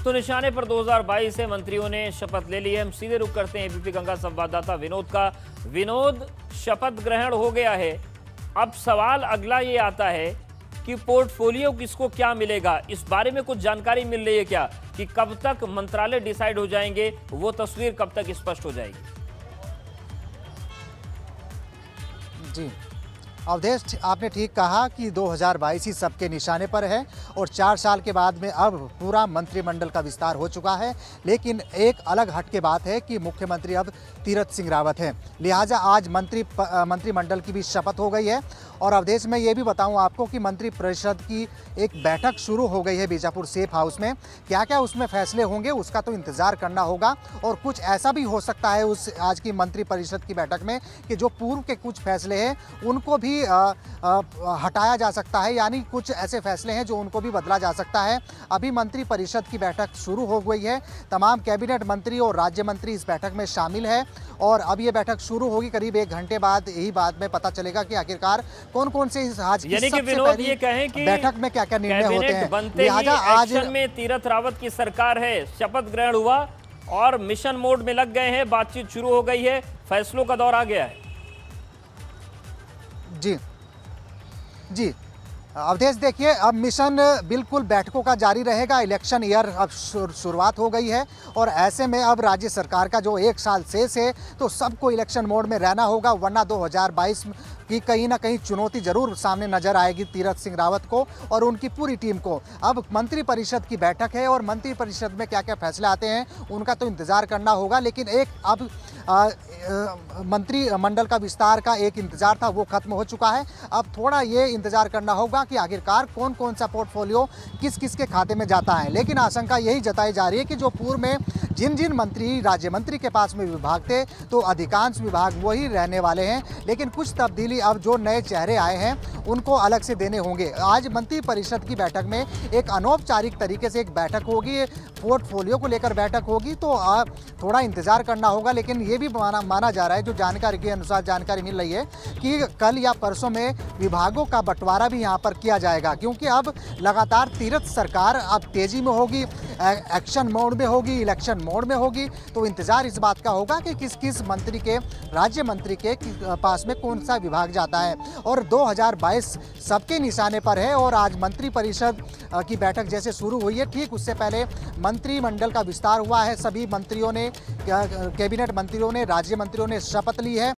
तो निशाने पर 2022 से मंत्रियों ने शपथ ले ली है। हम सीधे रुख करते हैं एबीपी गंगा संवाददाता विनोद का। विनोद, शपथ ग्रहण हो गया है, अब सवाल अगला ये आता है कि पोर्टफोलियो किसको क्या मिलेगा, इस बारे में कुछ जानकारी मिल रही है क्या कि कब तक मंत्रालय डिसाइड हो जाएंगे, वो तस्वीर कब तक स्पष्ट हो जाएगी? जी अवधेश, आपने ठीक कहा कि 2022 ही सबके निशाने पर है और 4 साल के बाद में अब पूरा मंत्रिमंडल का विस्तार हो चुका है। लेकिन एक अलग हट के बात है कि मुख्यमंत्री अब तीरथ सिंह रावत हैं, लिहाजा आज मंत्रिमंडल की भी शपथ हो गई है। और अवधेश, मैं ये भी बताऊं आपको कि मंत्रिपरिषद की एक बैठक शुरू हो गई है बीजापुर सेफ हाउस में। क्या क्या उसमें फैसले होंगे उसका तो इंतज़ार करना होगा, और कुछ ऐसा भी हो सकता है उस आज की मंत्रिपरिषद की बैठक में कि जो पूर्व के कुछ फैसले हैं उनको भी हटाया जा सकता है, यानी कुछ ऐसे फैसले हैं जो उनको भी बदला जा सकता है। अभी मंत्रिपरिषद की बैठक शुरू हो गई है, तमाम कैबिनेट मंत्री और राज्य मंत्री इस बैठक में शामिल है और अब ये बैठक शुरू होगी। करीब 1 घंटे बाद यही बात में पता चलेगा कि आखिरकार कौन कौन से आज की सबसे पहली बैठक में क्या क्या निर्णय होते हैं। लिहाजा आज में तीरथ रावत की सरकार है, शपथ ग्रहण हुआ और मिशन मोड में लग गए हैं, बातचीत शुरू हो गई है, फैसलों का दौर आ गया है। जी जी अवधेश, देखिए अब मिशन बिल्कुल बैठकों का जारी रहेगा। इलेक्शन ईयर अब शुरुआत हो गई है और ऐसे में अब राज्य सरकार का जो 1 साल शेष है तो सबको इलेक्शन मोड में रहना होगा, वरना 2022 की कहीं ना कहीं चुनौती जरूर सामने नजर आएगी तीरथ सिंह रावत को और उनकी पूरी टीम को। अब मंत्रिपरिषद की बैठक है और मंत्रिपरिषद में क्या क्या फैसले आते हैं उनका तो इंतजार करना होगा। लेकिन एक अब मंत्रिमंडल का विस्तार का एक इंतजार था वो खत्म हो चुका है। अब थोड़ा ये इंतजार करना होगा कि आखिरकार कौन कौन सा पोर्टफोलियो किस किस के खाते में जाता है। लेकिन आशंका यही जताई जा रही है कि जो पूर्व में जिन जिन मंत्री राज्य मंत्री के पास में विभाग थे तो अधिकांश विभाग वही रहने वाले हैं, लेकिन कुछ तब्दीली अब जो नए चेहरे आए हैं उनको अलग से देने होंगे। आज मंत्रिपरिषद की बैठक में एक अनौपचारिक तरीके से एक बैठक होगी, पोर्टफोलियो को लेकर बैठक होगी, तो थोड़ा इंतजार करना होगा। लेकिन ये भी माना जा रहा है, जो जानकारी के अनुसार जानकारी मिल रही है कि कल या परसों में विभागों का बंटवारा भी यहाँ पर किया जाएगा, क्योंकि अब लगातार तीरथ सरकार अब तेजी में होगी, एक्शन मोड में होगी, इलेक्शन मोड में होगी। तो इंतजार इस बात का होगा कि किस किस मंत्री के, राज्य मंत्री के पास में कौन सा विभाग जाता है। और 2022 सबके निशाने पर है और आज मंत्रिपरिषद की बैठक जैसे शुरू हुई है, ठीक उससे पहले मंत्रिमंडल का विस्तार हुआ है। सभी मंत्रियों ने, कैबिनेट मंत्रियों ने, राज्य मंत्रियों ने शपथ ली है